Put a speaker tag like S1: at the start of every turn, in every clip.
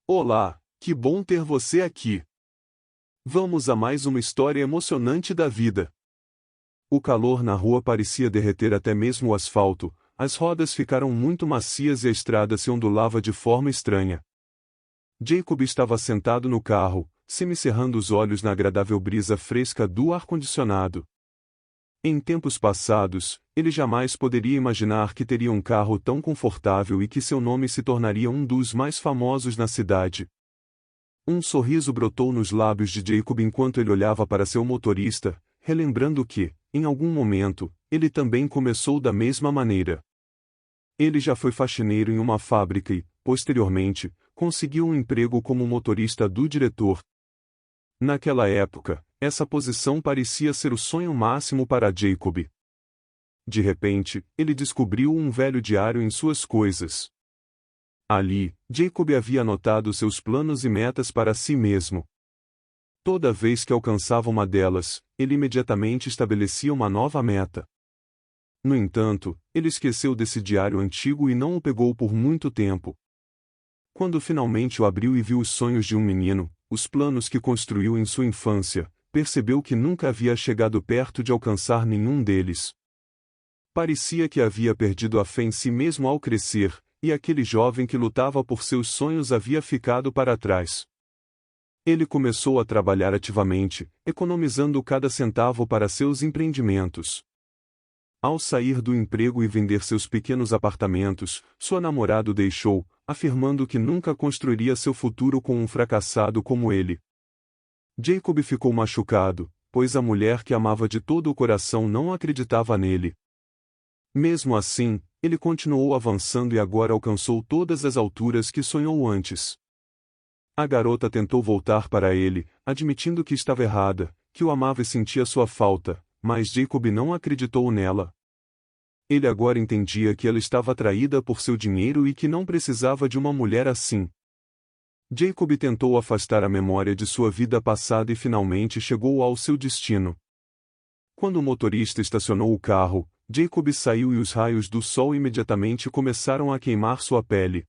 S1: Olá, que bom ter você aqui. Vamos a mais uma história emocionante da vida. O calor na rua parecia derreter até mesmo o asfalto, as rodas ficaram muito macias e a estrada se ondulava de forma estranha. Jacob estava sentado no carro, semicerrando os olhos na agradável brisa fresca do ar-condicionado. Em tempos passados, ele jamais poderia imaginar que teria um carro tão confortável e que seu nome se tornaria um dos mais famosos na cidade. Um sorriso brotou nos lábios de Jacob enquanto ele olhava para seu motorista, relembrando que, em algum momento, ele também começou da mesma maneira. Ele já foi faxineiro em uma fábrica e, posteriormente, conseguiu um emprego como motorista do diretor. Naquela época, essa posição parecia ser o sonho máximo para Jacob. De repente, ele descobriu um velho diário em suas coisas. Ali, Jacob havia anotado seus planos e metas para si mesmo. Toda vez que alcançava uma delas, ele imediatamente estabelecia uma nova meta. No entanto, ele esqueceu desse diário antigo e não o pegou por muito tempo. Quando finalmente o abriu e viu os sonhos de um menino, os planos que construiu em sua infância, percebeu que nunca havia chegado perto de alcançar nenhum deles. Parecia que havia perdido a fé em si mesmo ao crescer, e aquele jovem que lutava por seus sonhos havia ficado para trás. Ele começou a trabalhar ativamente, economizando cada centavo para seus empreendimentos. Ao sair do emprego e vender seus pequenos apartamentos, sua namorada o deixou, afirmando que nunca construiria seu futuro com um fracassado como ele. Jacob ficou machucado, pois a mulher que amava de todo o coração não acreditava nele. Mesmo assim, ele continuou avançando e agora alcançou todas as alturas que sonhou antes. A garota tentou voltar para ele, admitindo que estava errada, que o amava e sentia sua falta, mas Jacob não acreditou nela. Ele agora entendia que ela estava atraída por seu dinheiro e que não precisava de uma mulher assim. Jacob tentou afastar a memória de sua vida passada e finalmente chegou ao seu destino. Quando o motorista estacionou o carro, Jacob saiu e os raios do sol imediatamente começaram a queimar sua pele.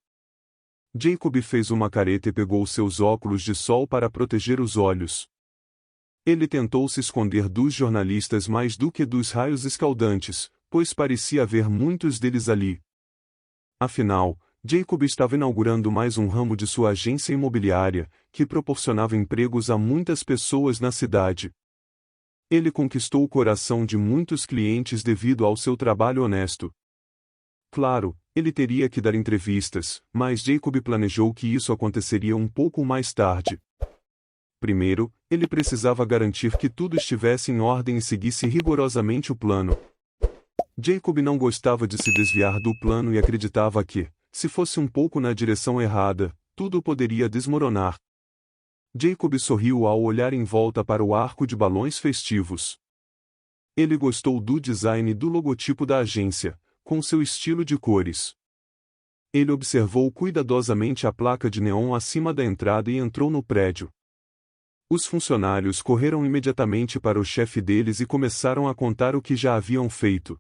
S1: Jacob fez uma careta e pegou seus óculos de sol para proteger os olhos. Ele tentou se esconder dos jornalistas mais do que dos raios escaldantes, pois parecia haver muitos deles ali. Afinal, Jacob estava inaugurando mais um ramo de sua agência imobiliária, que proporcionava empregos a muitas pessoas na cidade. Ele conquistou o coração de muitos clientes devido ao seu trabalho honesto. Claro, ele teria que dar entrevistas, mas Jacob planejou que isso aconteceria um pouco mais tarde. Primeiro, ele precisava garantir que tudo estivesse em ordem e seguisse rigorosamente o plano. Jacob não gostava de se desviar do plano e acreditava que, se fosse um pouco na direção errada, tudo poderia desmoronar. Jacob sorriu ao olhar em volta para o arco de balões festivos. Ele gostou do design do logotipo da agência, com seu estilo de cores. Ele observou cuidadosamente a placa de neon acima da entrada e entrou no prédio. Os funcionários correram imediatamente para o chefe deles e começaram a contar o que já haviam feito.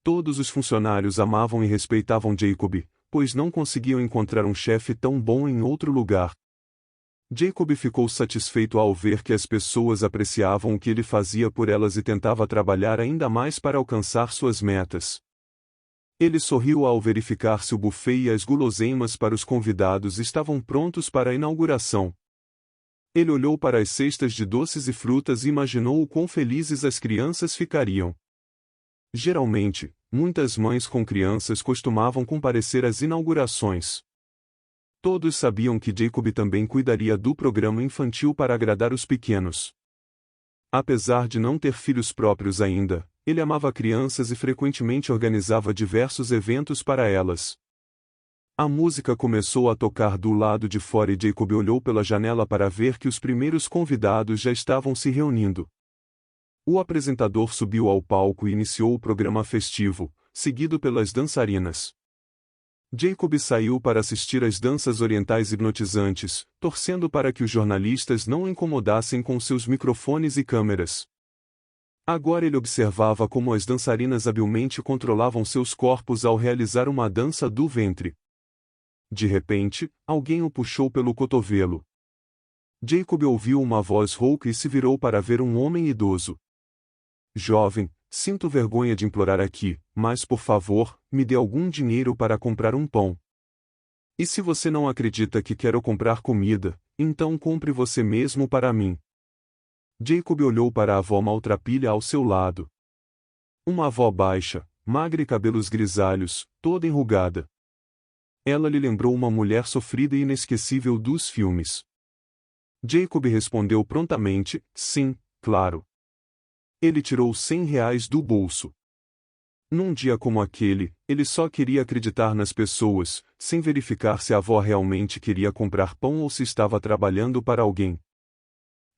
S1: Todos os funcionários amavam e respeitavam Jacob, pois não conseguiam encontrar um chefe tão bom em outro lugar. Jacob ficou satisfeito ao ver que as pessoas apreciavam o que ele fazia por elas e tentava trabalhar ainda mais para alcançar suas metas. Ele sorriu ao verificar se o buffet e as guloseimas para os convidados estavam prontos para a inauguração. Ele olhou para as cestas de doces e frutas e imaginou o quão felizes as crianças ficariam. Geralmente, muitas mães com crianças costumavam comparecer às inaugurações. Todos sabiam que Jacob também cuidaria do programa infantil para agradar os pequenos. Apesar de não ter filhos próprios ainda, ele amava crianças e frequentemente organizava diversos eventos para elas. A música começou a tocar do lado de fora e Jacob olhou pela janela para ver que os primeiros convidados já estavam se reunindo. O apresentador subiu ao palco e iniciou o programa festivo, seguido pelas dançarinas. Jacob saiu para assistir às danças orientais hipnotizantes, torcendo para que os jornalistas não o incomodassem com seus microfones e câmeras. Agora ele observava como as dançarinas habilmente controlavam seus corpos ao realizar uma dança do ventre. De repente, alguém o puxou pelo cotovelo. Jacob ouviu uma voz rouca e se virou para ver um homem idoso. Jovem, sinto vergonha de implorar aqui, mas por favor, me dê algum dinheiro para comprar um pão. E se você não acredita que quero comprar comida, então compre você mesmo para mim. Jacob olhou para a avó maltrapilha ao seu lado. Uma avó baixa, magra e cabelos grisalhos, toda enrugada. Ela lhe lembrou uma mulher sofrida e inesquecível dos filmes. Jacob respondeu prontamente, sim, claro. Ele tirou R$ 100 do bolso. Num dia como aquele, ele só queria acreditar nas pessoas, sem verificar se a avó realmente queria comprar pão ou se estava trabalhando para alguém.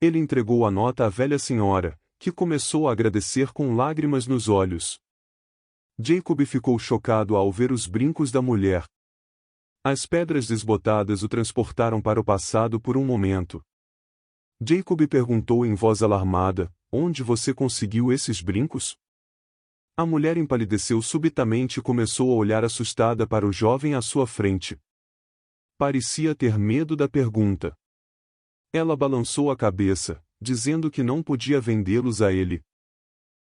S1: Ele entregou a nota à velha senhora, que começou a agradecer com lágrimas nos olhos. Jacob ficou chocado ao ver os brincos da mulher. As pedras desbotadas o transportaram para o passado por um momento. Jacob perguntou em voz alarmada, onde você conseguiu esses brincos? A mulher empalideceu subitamente e começou a olhar assustada para o jovem à sua frente. Parecia ter medo da pergunta. Ela balançou a cabeça, dizendo que não podia vendê-los a ele.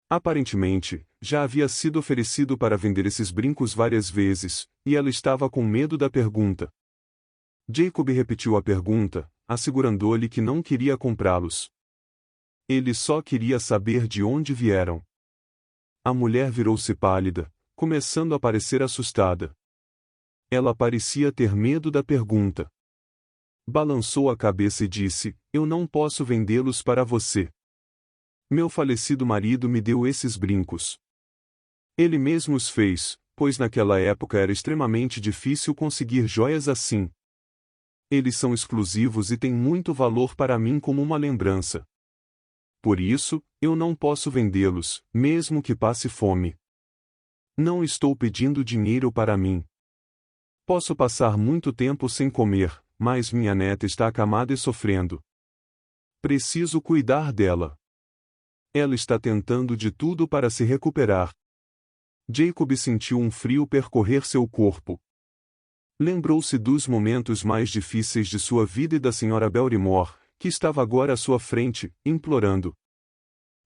S1: Aparentemente, já havia sido oferecido para vender esses brincos várias vezes, e ela estava com medo da pergunta. Jacob repetiu a pergunta, assegurando-lhe que não queria comprá-los. Ele só queria saber de onde vieram. A mulher virou-se pálida, começando a parecer assustada. Ela parecia ter medo da pergunta. Balançou a cabeça e disse, eu não posso vendê-los para você. Meu falecido marido me deu esses brincos. Ele mesmo os fez, pois naquela época era extremamente difícil conseguir joias assim. Eles são exclusivos e têm muito valor para mim como uma lembrança. Por isso, eu não posso vendê-los, mesmo que passe fome. Não estou pedindo dinheiro para mim. Posso passar muito tempo sem comer, mas minha neta está acamada e sofrendo. Preciso cuidar dela. Ela está tentando de tudo para se recuperar. Jacob sentiu um frio percorrer seu corpo. Lembrou-se dos momentos mais difíceis de sua vida e da senhora Belrimore, que estava agora à sua frente, implorando.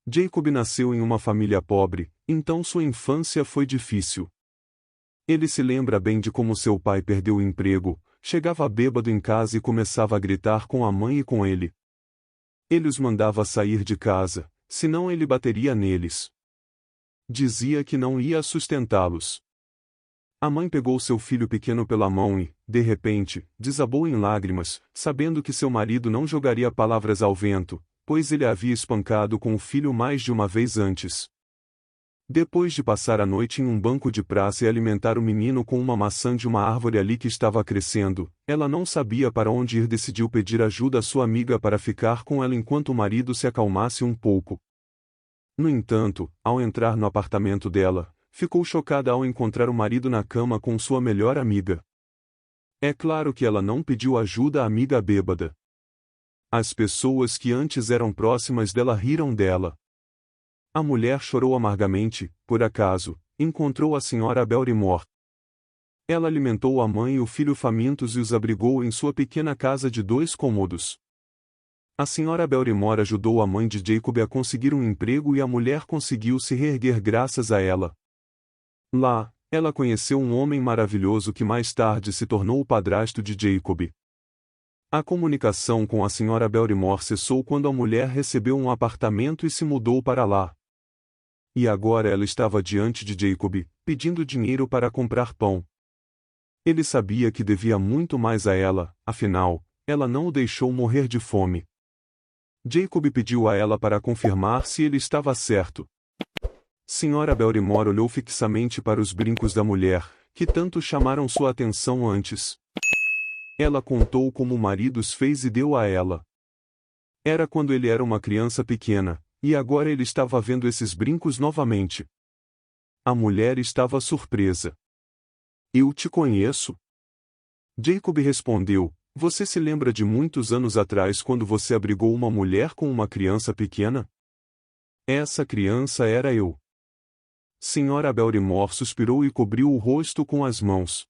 S1: Jacob nasceu em uma família pobre, então sua infância foi difícil. Ele se lembra bem de como seu pai perdeu o emprego, chegava bêbado em casa e começava a gritar com a mãe e com ele. Ele os mandava sair de casa, senão ele bateria neles. Dizia que não ia sustentá-los. A mãe pegou seu filho pequeno pela mão e, de repente, desabou em lágrimas, sabendo que seu marido não jogaria palavras ao vento, pois ele a havia espancado com o filho mais de uma vez antes. Depois de passar a noite em um banco de praça e alimentar o menino com uma maçã de uma árvore ali que estava crescendo, ela não sabia para onde ir e decidiu pedir ajuda à sua amiga para ficar com ela enquanto o marido se acalmasse um pouco. No entanto, ao entrar no apartamento dela, ficou chocada ao encontrar o marido na cama com sua melhor amiga. É claro que ela não pediu ajuda à amiga bêbada. As pessoas que antes eram próximas dela riram dela. A mulher chorou amargamente, por acaso, encontrou a senhora Belrimore. Ela alimentou a mãe e o filho famintos e os abrigou em sua pequena casa de 2 cômodos. A senhora Belrimore ajudou a mãe de Jacob a conseguir um emprego e a mulher conseguiu se reerguer graças a ela. Lá, ela conheceu um homem maravilhoso que mais tarde se tornou o padrasto de Jacob. A comunicação com a senhora Belrimore cessou quando a mulher recebeu um apartamento e se mudou para lá. E agora ela estava diante de Jacob, pedindo dinheiro para comprar pão. Ele sabia que devia muito mais a ela, afinal, ela não o deixou morrer de fome. Jacob pediu a ela para confirmar se ele estava certo. Senhora Belrimore olhou fixamente para os brincos da mulher, que tanto chamaram sua atenção antes. Ela contou como o marido os fez e deu a ela. Era quando ele era uma criança pequena, e agora ele estava vendo esses brincos novamente. A mulher estava surpresa. Eu te conheço? Jacob respondeu, você se lembra de muitos anos atrás quando você abrigou uma mulher com uma criança pequena? Essa criança era eu. Senhora Belrimore suspirou e cobriu o rosto com as mãos.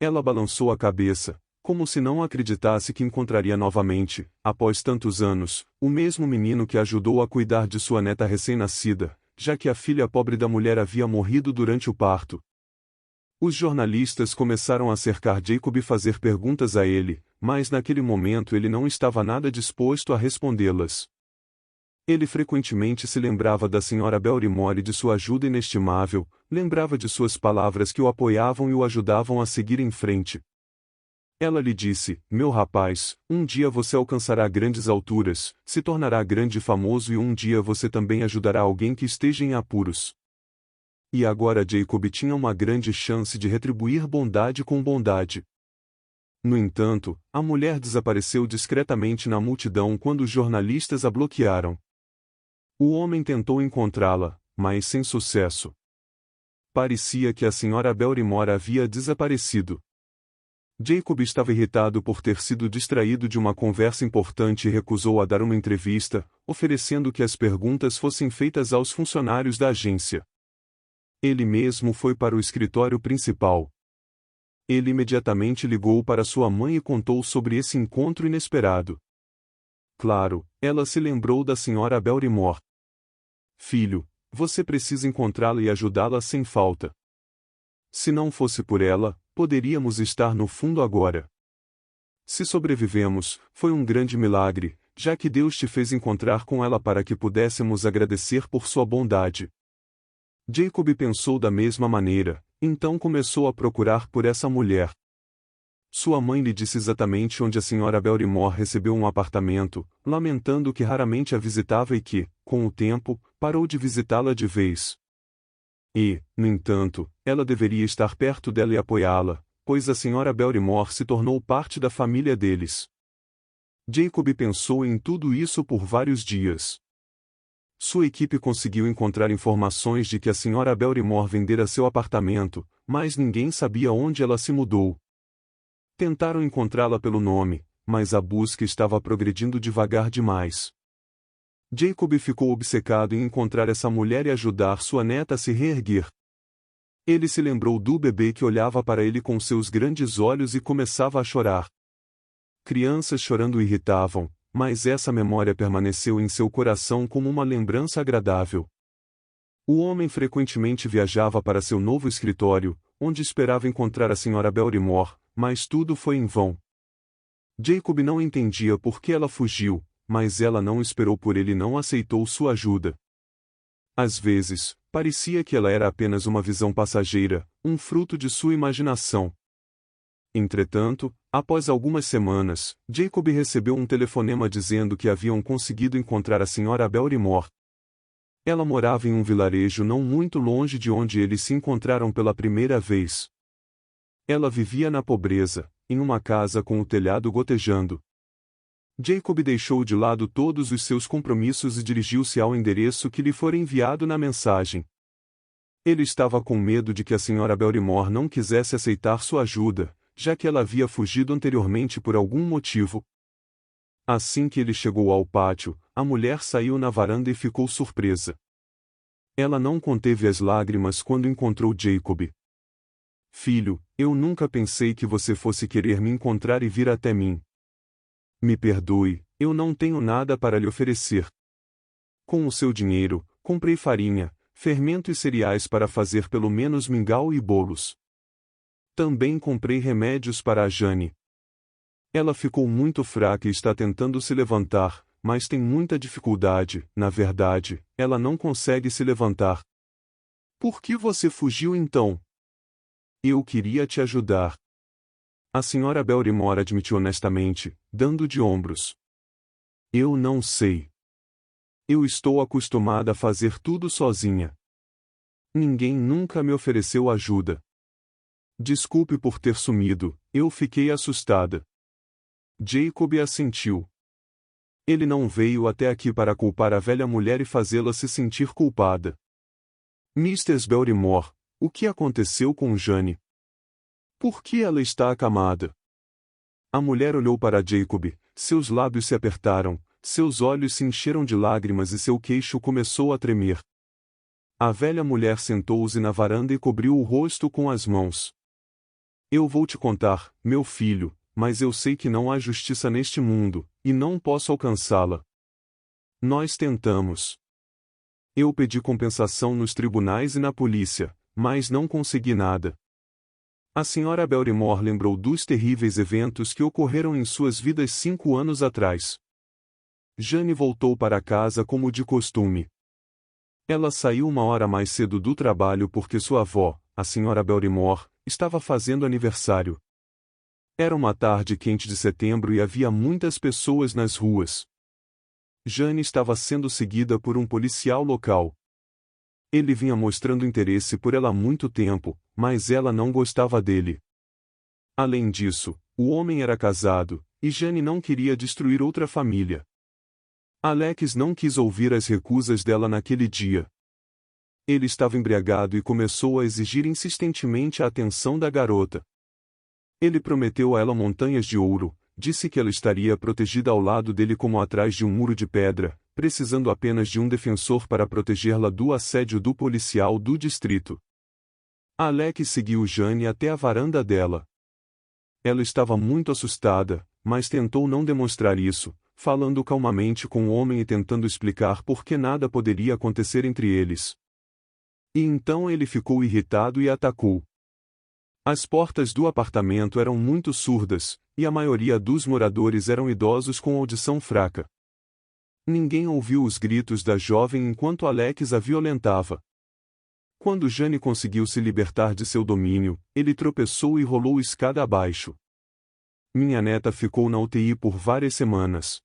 S1: Ela balançou a cabeça, como se não acreditasse que encontraria novamente, após tantos anos, o mesmo menino que ajudou a cuidar de sua neta recém-nascida, já que a filha pobre da mulher havia morrido durante o parto. Os jornalistas começaram a cercar Jacob e fazer perguntas a ele, mas naquele momento ele não estava nada disposto a respondê-las. Ele frequentemente se lembrava da Sra. Barrymore e de sua ajuda inestimável, lembrava de suas palavras que o apoiavam e o ajudavam a seguir em frente. Ela lhe disse: "Meu rapaz, um dia você alcançará grandes alturas, se tornará grande e famoso e um dia você também ajudará alguém que esteja em apuros." E agora Jacob tinha uma grande chance de retribuir bondade com bondade. No entanto, a mulher desapareceu discretamente na multidão quando os jornalistas a bloquearam. O homem tentou encontrá-la, mas sem sucesso. Parecia que a Sra. Barrymore havia desaparecido. Jacob estava irritado por ter sido distraído de uma conversa importante e recusou a dar uma entrevista, oferecendo que as perguntas fossem feitas aos funcionários da agência. Ele mesmo foi para o escritório principal. Ele imediatamente ligou para sua mãe e contou sobre esse encontro inesperado. Claro, ela se lembrou da Sra. Barrymore. "Filho, você precisa encontrá-la e ajudá-la sem falta. Se não fosse por ela, poderíamos estar no fundo agora. Se sobrevivemos, foi um grande milagre, já que Deus te fez encontrar com ela para que pudéssemos agradecer por sua bondade." Jacob pensou da mesma maneira, então começou a procurar por essa mulher. Sua mãe lhe disse exatamente onde a Sra. Barrymore recebeu um apartamento, lamentando que raramente a visitava e que, com o tempo, parou de visitá-la de vez. E, no entanto, ela deveria estar perto dela e apoiá-la, pois a Sra. Barrymore se tornou parte da família deles. Jacob pensou em tudo isso por vários dias. Sua equipe conseguiu encontrar informações de que a Sra. Barrymore vendera seu apartamento, mas ninguém sabia onde ela se mudou. Tentaram encontrá-la pelo nome, mas a busca estava progredindo devagar demais. Jacob ficou obcecado em encontrar essa mulher e ajudar sua neta a se reerguer. Ele se lembrou do bebê que olhava para ele com seus grandes olhos e começava a chorar. Crianças chorando o irritavam, mas essa memória permaneceu em seu coração como uma lembrança agradável. O homem frequentemente viajava para seu novo escritório, onde esperava encontrar a Sra. Barrymore, mas tudo foi em vão. Jacob não entendia por que ela fugiu, mas ela não esperou por ele e não aceitou sua ajuda. Às vezes, parecia que ela era apenas uma visão passageira, um fruto de sua imaginação. Entretanto, após algumas semanas, Jacob recebeu um telefonema dizendo que haviam conseguido encontrar a Sra. Barrymore. Ela morava em um vilarejo não muito longe de onde eles se encontraram pela primeira vez. Ela vivia na pobreza, em uma casa com o telhado gotejando. Jacob deixou de lado todos os seus compromissos e dirigiu-se ao endereço que lhe fora enviado na mensagem. Ele estava com medo de que a Sra. Barrymore não quisesse aceitar sua ajuda, já que ela havia fugido anteriormente por algum motivo. Assim que ele chegou ao pátio, a mulher saiu na varanda e ficou surpresa. Ela não conteve as lágrimas quando encontrou Jacob. "Filho, eu nunca pensei que você fosse querer me encontrar e vir até mim. Me perdoe, eu não tenho nada para lhe oferecer. Com o seu dinheiro, comprei farinha, fermento e cereais para fazer pelo menos mingau e bolos. Também comprei remédios para a Jane. Ela ficou muito fraca e está tentando se levantar, mas tem muita dificuldade, na verdade, ela não consegue se levantar." "Por que você fugiu então?" "Eu queria te ajudar." A Sra. Barrymore admitiu honestamente, dando de ombros. "Eu não sei. Eu estou acostumada a fazer tudo sozinha. Ninguém nunca me ofereceu ajuda. Desculpe por ter sumido, eu fiquei assustada." Jacob assentiu. Ele não veio até aqui para culpar a velha mulher e fazê-la se sentir culpada. "Mrs. Barrymore, o que aconteceu com Jane? Por que ela está acamada?" A mulher olhou para Jacob, seus lábios se apertaram, seus olhos se encheram de lágrimas e seu queixo começou a tremer. A velha mulher sentou-se na varanda e cobriu o rosto com as mãos. Eu vou te contar, meu filho, mas eu sei que não há justiça neste mundo, e não posso alcançá-la. Nós tentamos. Eu pedi compensação nos tribunais e na polícia, mas não consegui nada. A senhora Barrymore lembrou dos terríveis eventos que ocorreram em suas vidas 5 anos atrás. Jane voltou para casa como de costume. Ela saiu 1 hora mais cedo do trabalho porque sua avó, a senhora Barrymore, estava fazendo aniversário. Era uma tarde quente de setembro e havia muitas pessoas nas ruas. Jane estava sendo seguida por um policial local. Ele vinha mostrando interesse por ela há muito tempo, mas ela não gostava dele. Além disso, o homem era casado, e Jane não queria destruir outra família. Alex não quis ouvir as recusas dela naquele dia. Ele estava embriagado e começou a exigir insistentemente a atenção da garota. Ele prometeu a ela montanhas de ouro, disse que ela estaria protegida ao lado dele como atrás de um muro de pedra, precisando apenas de um defensor para protegê-la do assédio do policial do distrito. Alex seguiu Jane até a varanda dela. Ela estava muito assustada, mas tentou não demonstrar isso, falando calmamente com o homem e tentando explicar por que nada poderia acontecer entre eles. E então ele ficou irritado e atacou. As portas do apartamento eram muito surdas, e a maioria dos moradores eram idosos com audição fraca. Ninguém ouviu os gritos da jovem enquanto Alex a violentava. Quando Jane conseguiu se libertar de seu domínio, ele tropeçou e rolou escada abaixo. Minha neta ficou na UTI por várias semanas.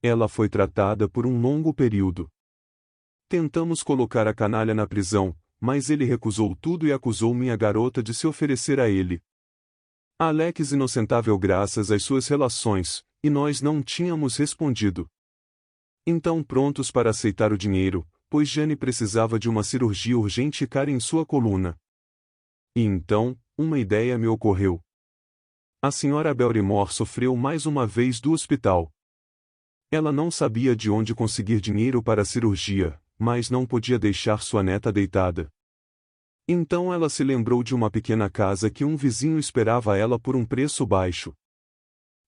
S1: Ela foi tratada por um longo período. Tentamos colocar a canalha na prisão, mas ele recusou tudo e acusou minha garota de se oferecer a ele. Alex inocentável graças às suas relações, e nós não tínhamos respondido. Então prontos para aceitar o dinheiro, pois Jane precisava de uma cirurgia urgente cara em sua coluna. E então, uma ideia me ocorreu. A senhora Barrymore sofreu mais uma vez do hospital. Ela não sabia de onde conseguir dinheiro para a cirurgia, mas não podia deixar sua neta deitada. Então ela se lembrou de uma pequena casa que um vizinho esperava ela por um preço baixo.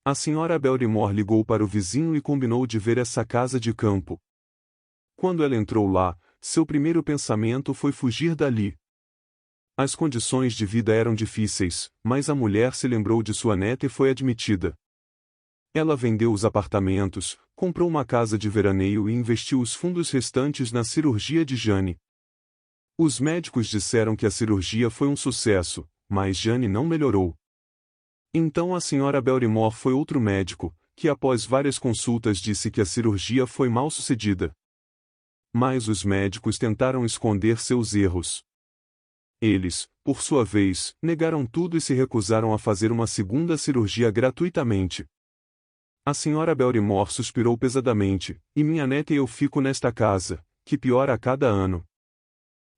S1: A senhora Barrymore ligou para o vizinho e combinou de ver essa casa de campo. Quando ela entrou lá, seu primeiro pensamento foi fugir dali. As condições de vida eram difíceis, mas a mulher se lembrou de sua neta e foi admitida. Ela vendeu os apartamentos, comprou uma casa de veraneio e investiu os fundos restantes na cirurgia de Jane. Os médicos disseram que a cirurgia foi um sucesso, mas Jane não melhorou. Então a senhora Barrymore foi outro médico, que após várias consultas disse que a cirurgia foi mal sucedida. Mas os médicos tentaram esconder seus erros. Eles, por sua vez, negaram tudo e se recusaram a fazer uma segunda cirurgia gratuitamente. A senhora Barrymore suspirou pesadamente, e minha neta e eu fico nesta casa, que piora a cada ano.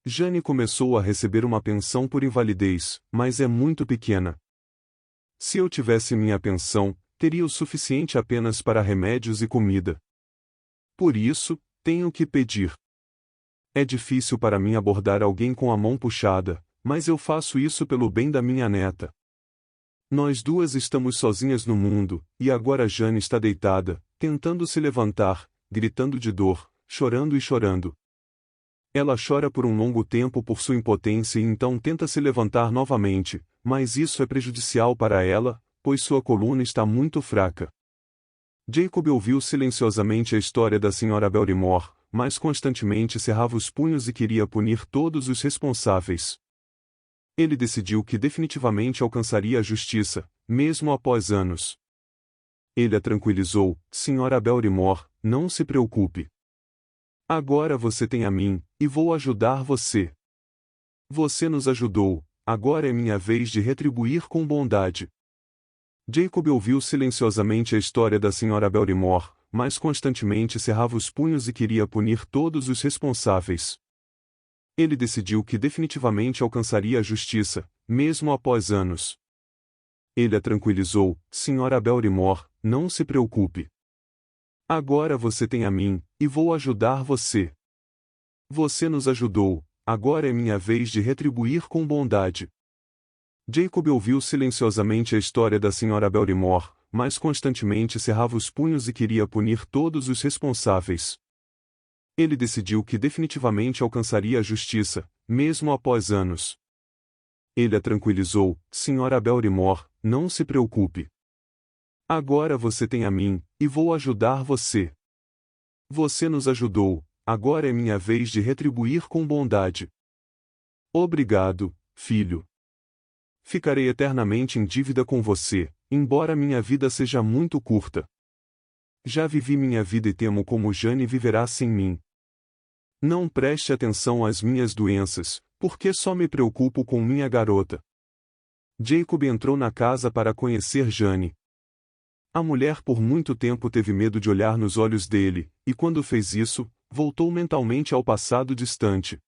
S1: Jane começou a receber uma pensão por invalidez, mas é muito pequena. Se eu tivesse minha pensão, teria o suficiente apenas para remédios e comida. Por isso, tenho que pedir. É difícil para mim abordar alguém com a mão puxada, mas eu faço isso pelo bem da minha neta. Nós duas estamos sozinhas no mundo, e agora Jane está deitada, tentando se levantar, gritando de dor, chorando e chorando. Ela chora por um longo tempo por sua impotência e então tenta se levantar novamente, mas isso é prejudicial para ela, pois sua coluna está muito fraca. Jacob ouviu silenciosamente a história da senhora Barrymore, mas constantemente cerrava os punhos e queria punir todos os responsáveis. Ele decidiu que definitivamente alcançaria a justiça, mesmo após anos. Ele a tranquilizou: senhora Barrymore, não se preocupe. Agora você tem a mim, e vou ajudar você. Você nos ajudou, agora é minha vez de retribuir com bondade. Jacob ouviu silenciosamente a história da senhora Barrymore, mas constantemente cerrava os punhos e queria punir todos os responsáveis. Ele decidiu que definitivamente alcançaria a justiça, mesmo após anos. Ele a tranquilizou: senhora Barrymore, não se preocupe. Agora você tem a mim, e vou ajudar você. Você nos ajudou, agora é minha vez de retribuir com bondade. Jacob ouviu silenciosamente a história da Sra. Barrymore, mas constantemente cerrava os punhos e queria punir todos os responsáveis. Ele decidiu que definitivamente alcançaria a justiça, mesmo após anos. Ele a tranquilizou: Sra. Barrymore, não se preocupe. Agora você tem a mim, e vou ajudar você. Você nos ajudou, agora é minha vez de retribuir com bondade. Obrigado, filho. Ficarei eternamente em dívida com você, embora minha vida seja muito curta. Já vivi minha vida e temo como Jane viverá sem mim. Não preste atenção às minhas doenças, porque só me preocupo com minha garota. Jacob entrou na casa para conhecer Jane. A mulher por muito tempo teve medo de olhar nos olhos dele, e quando fez isso, voltou mentalmente ao passado distante.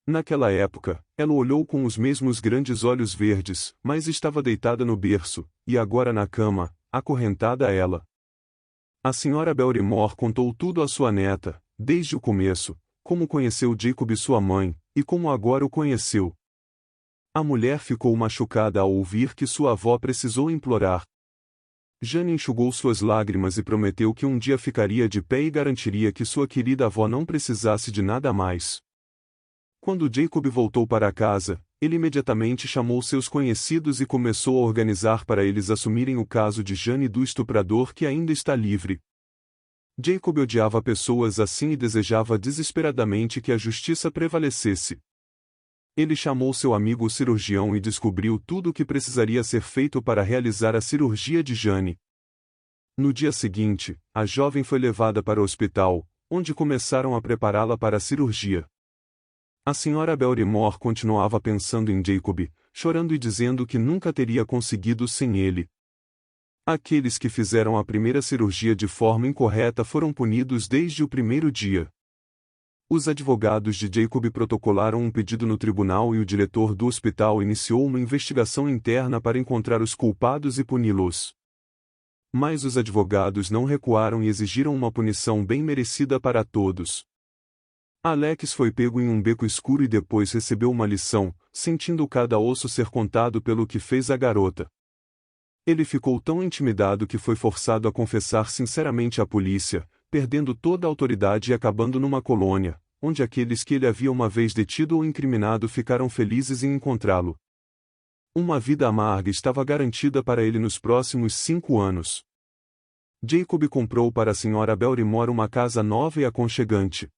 S1: Naquela época, ela olhou com os mesmos grandes olhos verdes, mas estava deitada no berço, e agora na cama, acorrentada a ela. A Sra. Barrymore contou tudo à sua neta, desde o começo, como conheceu Jacob e sua mãe, e como agora o conheceu. A mulher ficou machucada ao ouvir que sua avó precisou implorar. Jane enxugou suas lágrimas e prometeu que um dia ficaria de pé e garantiria que sua querida avó não precisasse de nada mais. Quando Jacob voltou para casa, ele imediatamente chamou seus conhecidos e começou a organizar para eles assumirem o caso de Jane do estuprador que ainda está livre. Jacob odiava pessoas assim e desejava desesperadamente que a justiça prevalecesse. Ele chamou seu amigo cirurgião e descobriu tudo o que precisaria ser feito para realizar a cirurgia de Jane. No dia seguinte, a jovem foi levada para o hospital, onde começaram a prepará-la para a cirurgia. A Sra. Barrymore continuava pensando em Jacob, chorando e dizendo que nunca teria conseguido sem ele. Aqueles que fizeram a primeira cirurgia de forma incorreta foram punidos desde o primeiro dia. Os advogados de Jacob protocolaram um pedido no tribunal e o diretor do hospital iniciou uma investigação interna para encontrar os culpados e puni-los. Mas os advogados não recuaram e exigiram uma punição bem merecida para todos. Alex foi pego em um beco escuro e depois recebeu uma lição, sentindo cada osso ser contado pelo que fez a garota. Ele ficou tão intimidado que foi forçado a confessar sinceramente à polícia, perdendo toda a autoridade e acabando numa colônia, onde aqueles que ele havia uma vez detido ou incriminado ficaram felizes em encontrá-lo. Uma vida amarga estava garantida para ele nos próximos 5 anos. Jacob comprou para a Sra. Barrymore uma casa nova e aconchegante.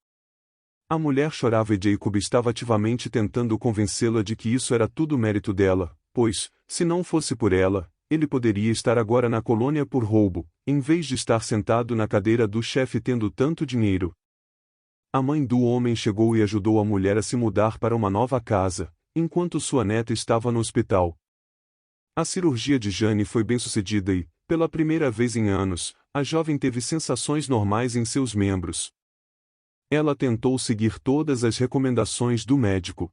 S1: A mulher chorava e Jacob estava ativamente tentando convencê-la de que isso era tudo mérito dela, pois, se não fosse por ela, ele poderia estar agora na colônia por roubo, em vez de estar sentado na cadeira do chefe tendo tanto dinheiro. A mãe do homem chegou e ajudou a mulher a se mudar para uma nova casa, enquanto sua neta estava no hospital. A cirurgia de Jane foi bem-sucedida e, pela primeira vez em anos, a jovem teve sensações normais em seus membros. Ela tentou seguir todas as recomendações do médico.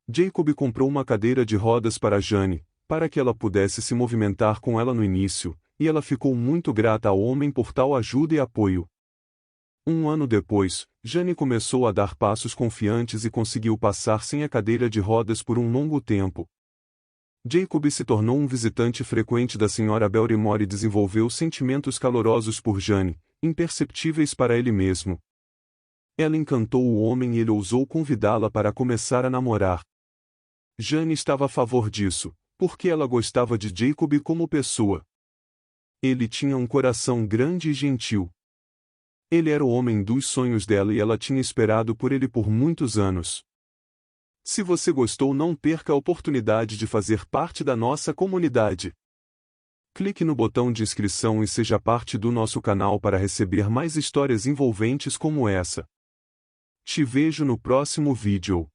S1: Jacob comprou uma cadeira de rodas para Jane, para que ela pudesse se movimentar com ela no início, e ela ficou muito grata ao homem por tal ajuda e apoio. Um ano depois, Jane começou a dar passos confiantes e conseguiu passar sem a cadeira de rodas por um longo tempo. Jacob se tornou um visitante frequente da Sra. Barrymore e desenvolveu sentimentos calorosos por Jane, imperceptíveis para ele mesmo. Ela encantou o homem e ele ousou convidá-la para começar a namorar. Jane estava a favor disso, porque ela gostava de Jacob como pessoa. Ele tinha um coração grande e gentil. Ele era o homem dos sonhos dela e ela tinha esperado por ele por muitos anos. Se você gostou, não perca a oportunidade de fazer parte da nossa comunidade. Clique no botão de inscrição e seja parte do nosso canal para receber mais histórias envolventes como essa. Te vejo no próximo vídeo.